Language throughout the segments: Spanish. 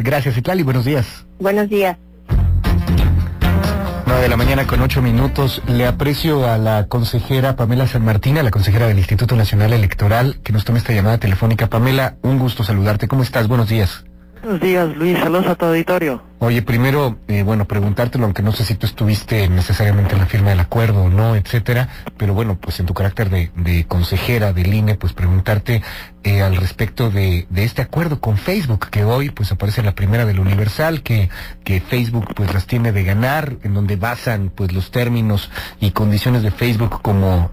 Gracias, Citlali, buenos días. Buenos días. 9 de la mañana con 8 minutos. Le aprecio a la consejera Pamela San Martín, a la consejera del Instituto Nacional Electoral, que nos tome esta llamada telefónica. Pamela, un gusto saludarte. ¿Cómo estás? Buenos días. Buenos días, Luis. Saludos a tu auditorio. Oye, primero, preguntártelo, aunque no sé si tú estuviste necesariamente en la firma del acuerdo o no, etcétera, pero bueno, pues en tu carácter de consejera del INE, pues preguntarte al respecto de este acuerdo con Facebook, que hoy pues aparece la primera del Universal, que Facebook pues las tiene de ganar, en donde basan pues los términos y condiciones de Facebook como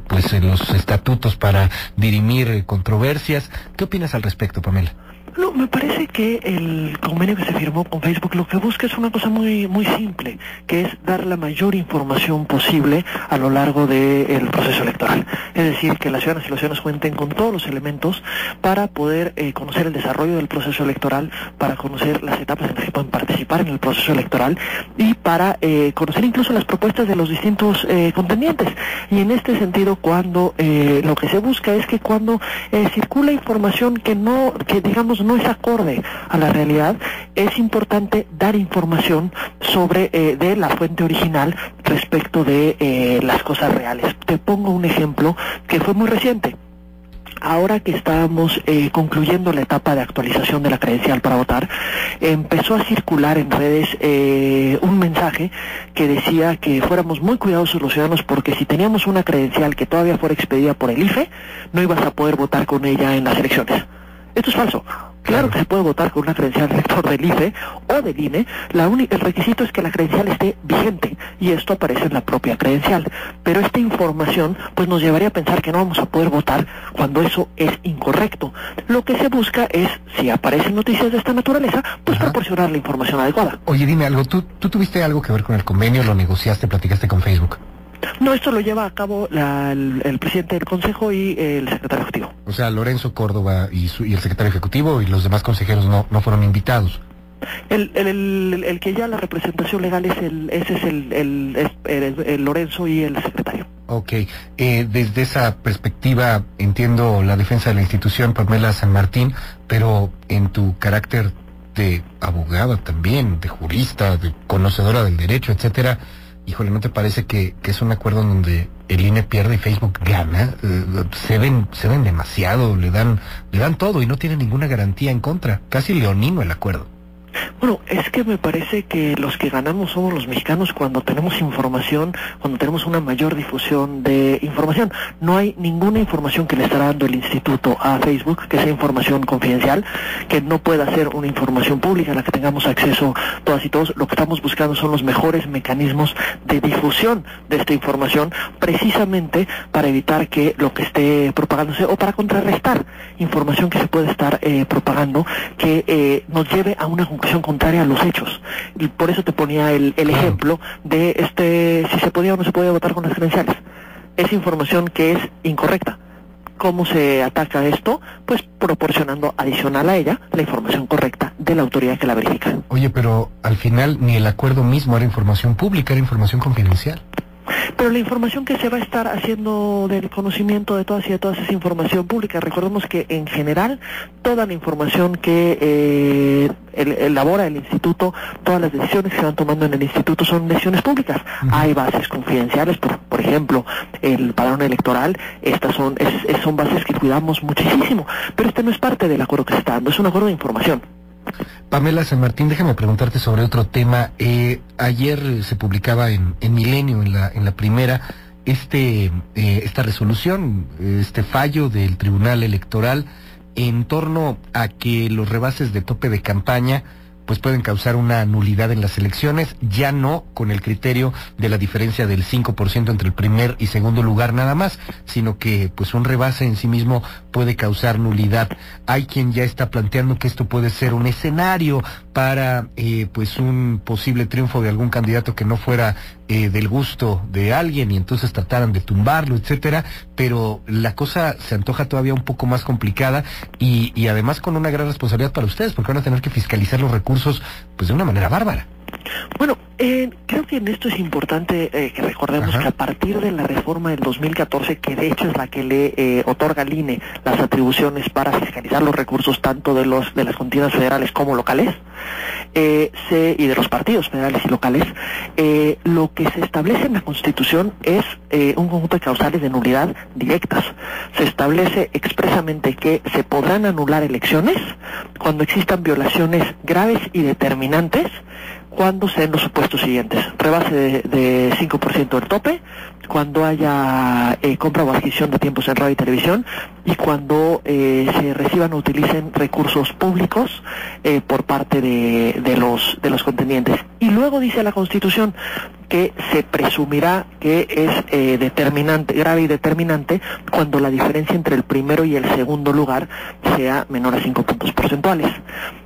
pues los estatutos para dirimir controversias. ¿Qué opinas al respecto, Pamela? No, me parece que el convenio que se firmó con Facebook lo que busca es una cosa muy simple, que es dar la mayor información posible a lo largo del proceso electoral. Es decir, que las ciudadanas y los ciudadanos cuenten con todos los elementos para poder conocer el desarrollo del proceso electoral, para conocer las etapas en las que pueden participar en el proceso electoral y para conocer incluso las propuestas de los distintos contendientes. Y en este sentido, cuando lo que se busca es que cuando circula información que digamos no es acorde a la realidad, es importante dar información sobre de la fuente original respecto de las cosas reales. Te pongo un ejemplo que fue muy reciente. Ahora que estábamos concluyendo la etapa de actualización de la credencial para votar, empezó a circular en redes un mensaje que decía que fuéramos muy cuidadosos los ciudadanos, porque si teníamos una credencial que todavía fuera expedida por el IFE, no ibas a poder votar con ella en las elecciones. Esto es falso. Claro que se puede votar con una credencial de lector del IFE o del INE. El requisito es que la credencial esté vigente, y esto aparece en la propia credencial. Pero esta información pues nos llevaría a pensar que no vamos a poder votar cuando eso es incorrecto. Lo que se busca es, si aparecen noticias de esta naturaleza, pues proporcionar la información adecuada. Oye, dime algo, ¿tú tuviste algo que ver con el convenio? ¿Lo negociaste, platicaste con Facebook? No, esto lo lleva a cabo el presidente del Consejo y el secretario ejecutivo. O sea, Lorenzo Córdoba y el secretario ejecutivo y los demás consejeros no fueron invitados. El que ya la representación legal es el Lorenzo y el secretario. Ok, desde esa perspectiva entiendo la defensa de la institución, Pamela San Martín, pero en tu carácter de abogada también, de jurista, de conocedora del derecho, etcétera, híjole, ¿no te parece que es un acuerdo en donde el INE pierde y Facebook gana? Se ven demasiado, le dan todo y no tienen ninguna garantía en contra. Casi leonino el acuerdo. Bueno, es que me parece que los que ganamos somos los mexicanos cuando tenemos información, cuando tenemos una mayor difusión de información. No hay ninguna información que le estará dando el instituto a Facebook que sea información confidencial, que no pueda ser una información pública a la que tengamos acceso todas y todos. Lo que estamos buscando son los mejores mecanismos de difusión de esta información, precisamente para evitar que lo que esté propagándose, o para contrarrestar información que se puede estar propagando, que nos lleve a una conclusión contraria a los hechos. Y por eso te ponía el ejemplo de si se podía o no se podía votar con las credenciales. Es información que es incorrecta. ¿Cómo se ataca esto? Pues proporcionando adicional a ella la información correcta de la autoridad que la verifica. Oye, pero al final ni el acuerdo mismo era información pública, era información confidencial. Pero la información que se va a estar haciendo del conocimiento de todas y de todas es información pública. Recordemos que en general toda la información que elabora el instituto, todas las decisiones que se van tomando en el instituto son decisiones públicas. Hay bases confidenciales, por ejemplo, el padrón electoral. Estas son bases que cuidamos muchísimo, pero este no es parte del acuerdo que se está dando, es un acuerdo de información. Pamela San Martín, déjame preguntarte sobre otro tema. Ayer se publicaba en Milenio, en la primera, esta resolución, este fallo del Tribunal Electoral en torno a que los rebases de tope de campaña pues pueden causar una nulidad en las elecciones, ya no con el criterio de la diferencia del 5% entre el primer y segundo lugar nada más, sino que pues un rebase en sí mismo puede causar nulidad. Hay quien ya está planteando que esto puede ser un escenario para pues un posible triunfo de algún candidato que no fuera del gusto de alguien y entonces trataran de tumbarlo, etcétera, pero la cosa se antoja todavía un poco más complicada y además con una gran responsabilidad para ustedes, porque van a tener que fiscalizar los recursos pues de una manera bárbara. Bueno, Creo que en esto es importante que recordemos que a partir de la reforma del 2014, que de hecho es la que le otorga al INE las atribuciones para fiscalizar los recursos tanto de las contiendas federales como locales, y de los partidos federales y locales, lo que se establece en la Constitución es un conjunto de causales de nulidad directas. Se establece expresamente que se podrán anular elecciones cuando existan violaciones graves y determinantes, cuando sean los supuestos siguientes: rebase de 5% del tope, cuando haya compra o adquisición de tiempos en radio y televisión, y cuando se reciban o utilicen recursos públicos por parte de los contendientes. Y luego dice la Constitución que se presumirá que es determinante, grave y determinante, cuando la diferencia entre el primero y el segundo lugar sea menor a 5 puntos porcentuales.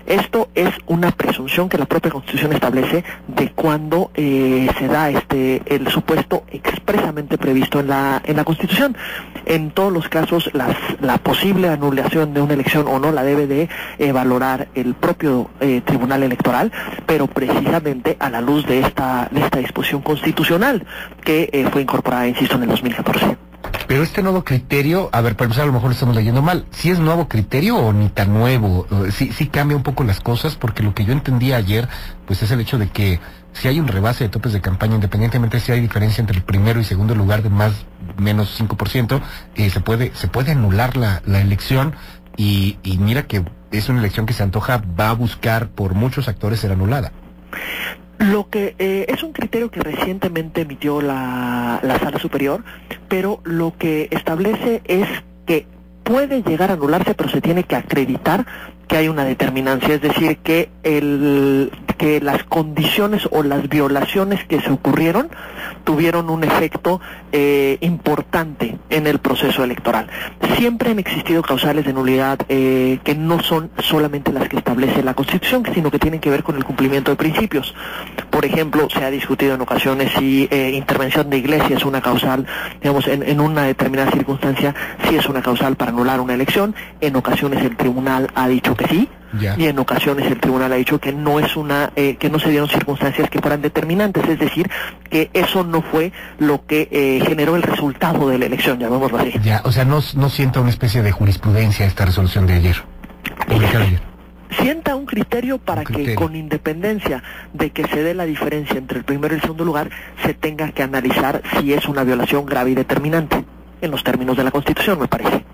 Esto es una presunción que la propia Constitución establece de cuando se da el supuesto expresamente previsto en la Constitución. En todos los casos, la posible anulación de una elección o no la debe de valorar el propio Tribunal Electoral, pero precisamente a la luz de esta disposición constitucional que fue incorporada, insisto, en el 2014. Pero este nuevo criterio, a ver, para empezar, a lo mejor lo estamos leyendo mal. ¿Sí es nuevo criterio o ni tan nuevo? Sí cambia un poco las cosas, porque lo que yo entendía ayer, pues es el hecho de que si hay un rebase de topes de campaña, independientemente si hay diferencia entre el primero y segundo lugar de más menos 5%, se puede anular la elección, y mira que es una elección que se antoja va a buscar por muchos actores ser anulada. Lo que es un criterio que recientemente emitió la Sala Superior, pero lo que establece es que puede llegar a anularse, pero se tiene que acreditar que hay una determinancia, es decir, que las condiciones o las violaciones que se ocurrieron tuvieron un efecto importante en el proceso electoral. Siempre han existido causales de nulidad que no son solamente las que establece la Constitución, sino que tienen que ver con el cumplimiento de principios. Por ejemplo, se ha discutido en ocasiones si intervención de iglesia es una causal, digamos, en una determinada circunstancia, si es una causal para anular una elección. En ocasiones el tribunal ha dicho que sí, y en ocasiones el tribunal ha dicho que no es que no se dieron circunstancias que fueran determinantes, es decir, que eso no fue lo que generó el resultado de la elección, llamémoslo así. Ya, o sea, no sienta una especie de jurisprudencia esta resolución de ayer, publicada ayer. Sienta un criterio para que, con independencia de que se dé la diferencia entre el primero y el segundo lugar, se tenga que analizar si es una violación grave y determinante, en los términos de la Constitución, me parece.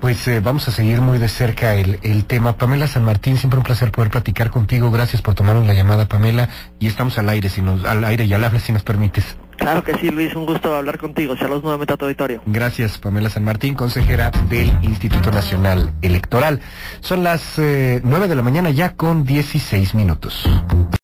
Pues vamos a seguir muy de cerca el tema. Pamela San Martín, siempre un placer poder platicar contigo. Gracias por tomarnos la llamada, Pamela. Y estamos al aire y al habla, si nos permites. Claro que sí, Luis, un gusto hablar contigo. Saludos nuevamente a tu auditorio. Gracias, Pamela San Martín, consejera del Instituto Nacional Electoral. Son las 9 de la mañana ya con 16 minutos.